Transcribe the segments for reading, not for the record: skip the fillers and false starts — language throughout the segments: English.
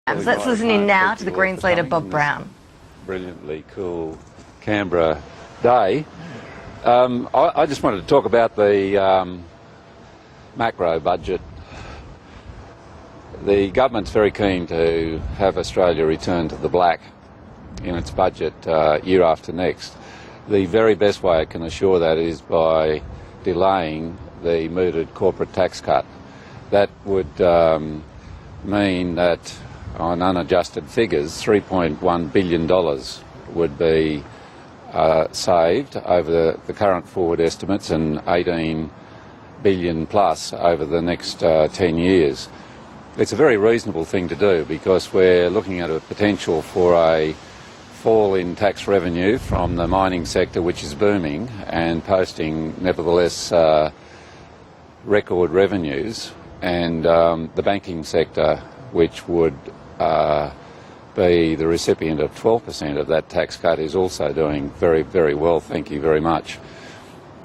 So let's listen in now to the Greens leader, Bob Brown. Brilliantly cool Canberra day. I just wanted to talk about the macro budget. The government's very keen to have Australia return to the black in its budget year after next. The very best way it can assure that is by delaying the mooted corporate tax cut. That would mean that on unadjusted figures, $3.1 billion would be saved over the current forward estimates and $18 billion plus over the next 10 years. It's a very reasonable thing to do because we're looking at a potential for a fall in tax revenue from the mining sector, which is booming and posting nevertheless record revenues, and the banking sector, which would be the recipient of 12% of that tax cut, is also doing very, very well. Thank you very much.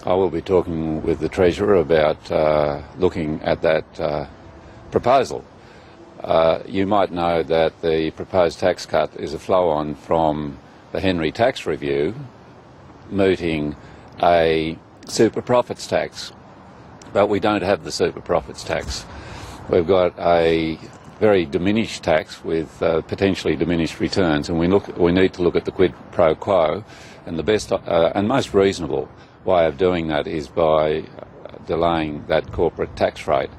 I will be talking with the Treasurer about looking at that proposal. You might know that the proposed tax cut is a flow-on from the Henry tax review, mooting a super profits tax. But we don't have the super profits tax. We've got a very diminished tax with potentially diminished returns, and we need to look at the quid pro quo, and the best and most reasonable way of doing that is by delaying that corporate tax rate.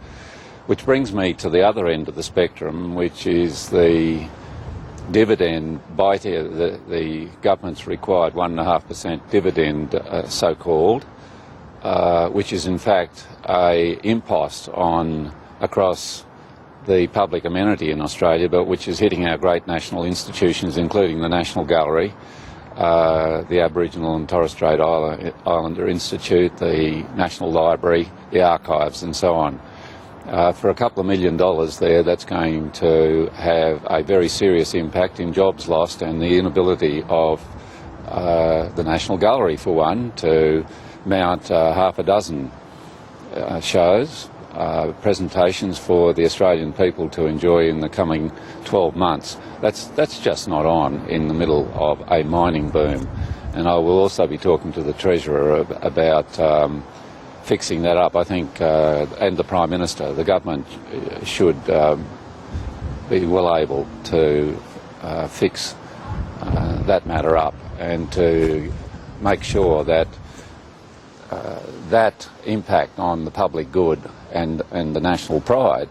Which brings me to the other end of the spectrum, which is the dividend bite, the government's required 1.5% dividend, so-called, which is in fact a impost on across the public amenity in Australia, but which is hitting our great national institutions, including the National Gallery, the Aboriginal and Torres Strait Islander Institute, the National Library, the archives, and so on. For a couple of $1 million there, that's going to have a very serious impact in jobs lost and the inability of the National Gallery, for one, to mount half a dozen shows, presentations for the Australian people to enjoy in the coming 12 months. That's just not on in the middle of a mining boom. And I will also be talking to the Treasurer about fixing that up. I think, and the Prime Minister, the government should be well able to fix that matter up and to make sure that that impact on the public good and the national pride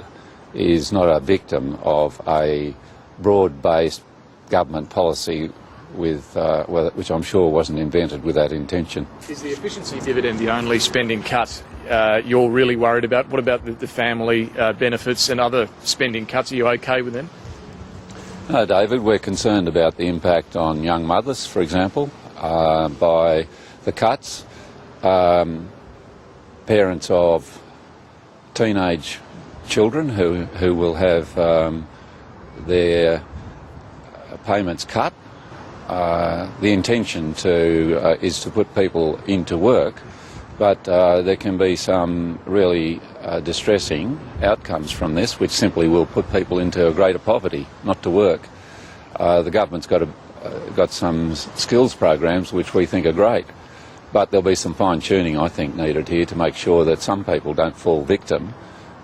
is not a victim of a broad-based government policy with which I'm sure wasn't invented with that intention. Is the efficiency dividend the only spending cut you're really worried about? What about the family benefits and other spending cuts? Are you okay with them? No, David, we're concerned about the impact on young mothers, for example, by the cuts. Parents of teenage children who will have their payments cut. The intention is to put people into work, but there can be some really distressing outcomes from this, which simply will put people into a greater poverty, not to work. The government's got some skills programs which we think are great, but there'll be some fine-tuning, I think, needed here to make sure that some people don't fall victim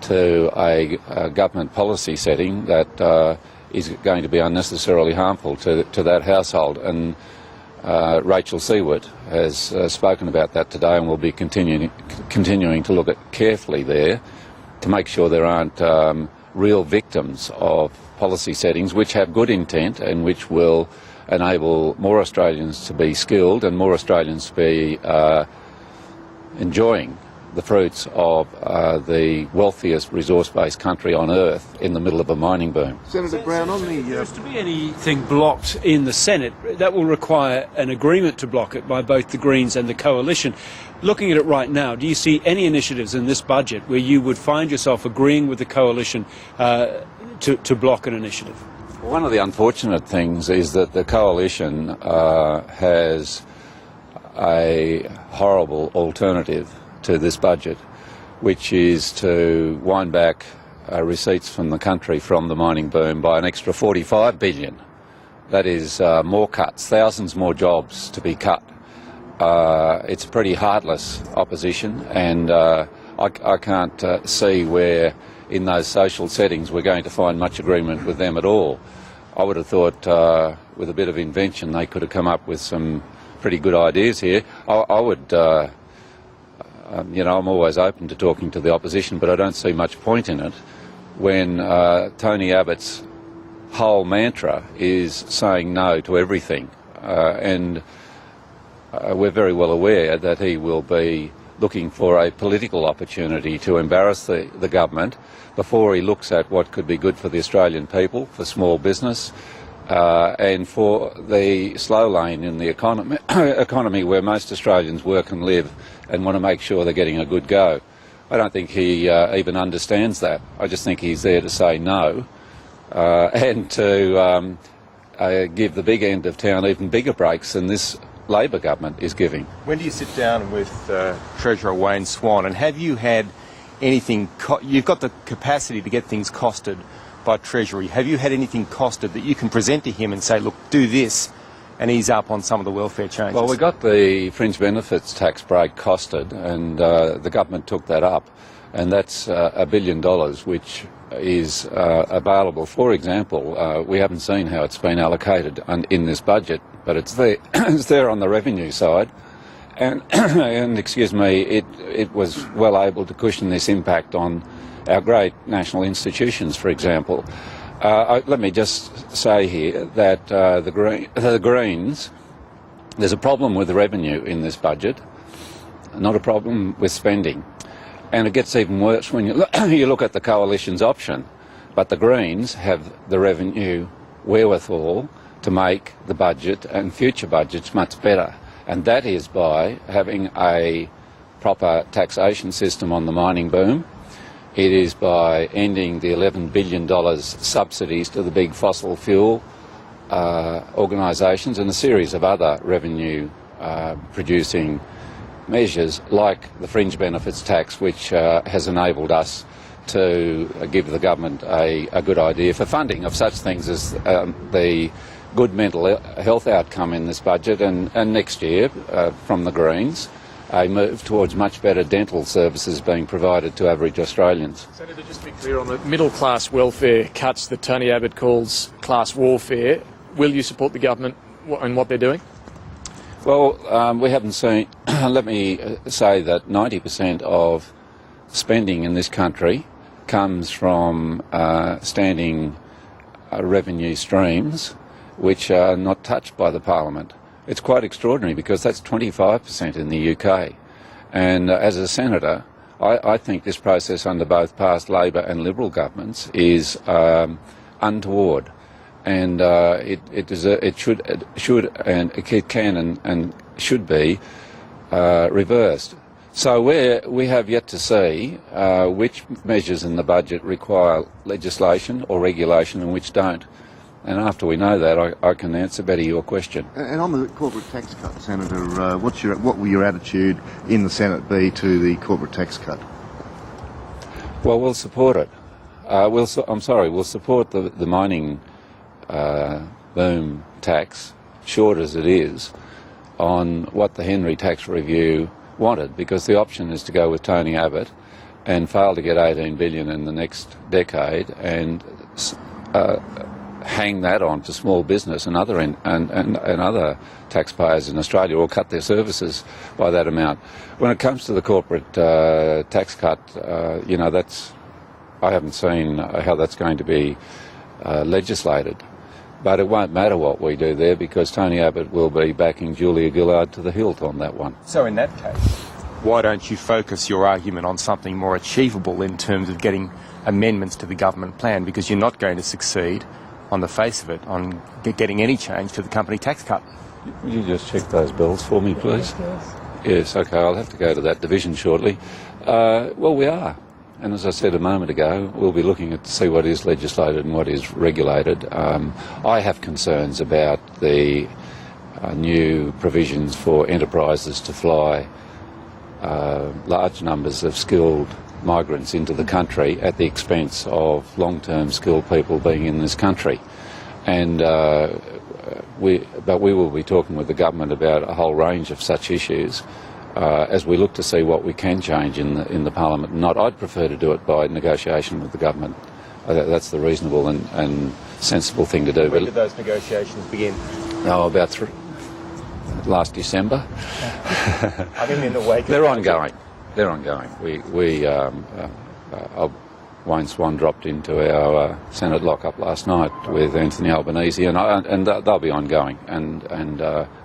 to a government policy setting that is going to be unnecessarily harmful to that household. And Rachel Seward has spoken about that today, and we'll be continuing to look at carefully there to make sure there aren't real victims of policy settings which have good intent and which will enable more Australians to be skilled and more Australians to be enjoying the fruits of the wealthiest resource-based country on earth in the middle of a mining boom. Senator Brown, on the... If there's to be anything blocked in the Senate, that will require an agreement to block it by both the Greens and the Coalition. Looking at it right now, do you see any initiatives in this budget where you would find yourself agreeing with the Coalition to block an initiative? One of the unfortunate things is that the Coalition has a horrible alternative to this budget, which is to wind back receipts from the country from the mining boom by an extra 45 billion. That is more cuts, thousands more jobs to be cut. It's a pretty heartless opposition, and I can't see where in those social settings we're going to find much agreement with them at all. I would have thought with a bit of invention they could have come up with some pretty good ideas here. I would, I'm always open to talking to the opposition, but I don't see much point in it when Tony Abbott's whole mantra is saying no to everything. And we're very well aware that he will be looking for a political opportunity to embarrass the government before he looks at what could be good for the Australian people, for small business, and for the slow lane in the economy where most Australians work and live and want to make sure they're getting a good go. I don't think he even understands that. I just think he's there to say no and to give the big end of town even bigger breaks than this Labor government is giving. When do you sit down with Treasurer Wayne Swan, and have you had anything, you've got the capacity to get things costed by Treasury, have you had anything costed that you can present to him and say, look, do this, and ease up on some of the welfare changes? Well, we got the fringe benefits tax break costed, and the government took that up, and that's $1 billion, which is available. For example, we haven't seen how it's been allocated in this budget, but it's there, it's there on the revenue side, and, and excuse me, it was well able to cushion this impact on our great national institutions, for example. Let me just say here that the Greens, there's a problem with the revenue in this budget, not a problem with spending. And it gets even worse when you look at the coalition's option. But the Greens have the revenue wherewithal to make the budget and future budgets much better. And that is by having a proper taxation system on the mining boom. It is by ending the $11 billion subsidies to the big fossil fuel organisations and a series of other revenue producing measures like the fringe benefits tax, which has enabled us to give the government a good idea for funding of such things as the good mental health outcome in this budget, and next year from the Greens a move towards much better dental services being provided to average Australians. Senator, just to be clear on the middle class welfare cuts that Tony Abbott calls class warfare, will you support the government and what they're doing? Well, we haven't seen, let me say that 90% of spending in this country comes from standing revenue streams which are not touched by the Parliament. It's quite extraordinary because that's 25% in the UK. And as a senator, I think this process under both past Labor and Liberal governments is untoward. And it should and it can and should be reversed. So we have yet to see which measures in the budget require legislation or regulation and which don't. And after we know that, I can answer better your question. And on the corporate tax cut, Senator, what will your attitude in the Senate be to the corporate tax cut? Well, we'll support it. We'll support the mining boom tax, short as it is, on what the Henry tax review wanted, because the option is to go with Tony Abbott and fail to get $18 billion in the next decade and hang that on to small business and other other taxpayers in Australia, or cut their services by that amount. When it comes to the corporate tax cut, I haven't seen how that's going to be legislated. But it won't matter what we do there because Tony Abbott will be backing Julia Gillard to the hilt on that one. So in that case, why don't you focus your argument on something more achievable in terms of getting amendments to the government plan, because you're not going to succeed on the face of it on getting any change to the company tax cut? Will you just check those bills for me, please? Yes, OK, I'll have to go to that division shortly. Well, we are. And as I said a moment ago, we'll be looking to see what is legislated and what is regulated. I have concerns about the new provisions for enterprises to fly large numbers of skilled migrants into the country at the expense of long-term skilled people being in this country. And we will be talking with the government about a whole range of such issues as we look to see what we can change in the Parliament. I'd prefer to do it by negotiation with the government. That's the reasonable and sensible thing to do. When did those negotiations begin? About last December. I mean, in the wake. They're ongoing. They're ongoing. Wayne Swan dropped into our Senate lockup last night with Anthony Albanese, and they'll be ongoing. And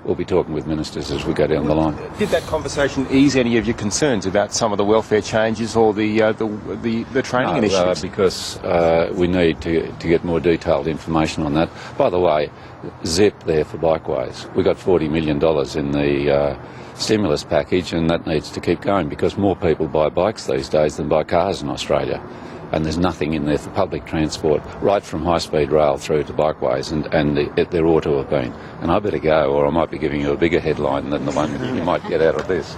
we'll be talking with ministers as we go down the line. Did that conversation ease any of your concerns about some of the welfare changes or the training initiatives? Because we need to get more detailed information on that. By the way, zip there for bikeways. We got $40 million in the stimulus package, and that needs to keep going because more people buy bikes these days than buy cars in Australia. And there's nothing in there for public transport, right from high-speed rail through to bikeways, and there ought to have been. And I better go, or I might be giving you a bigger headline than the one you might get out of this.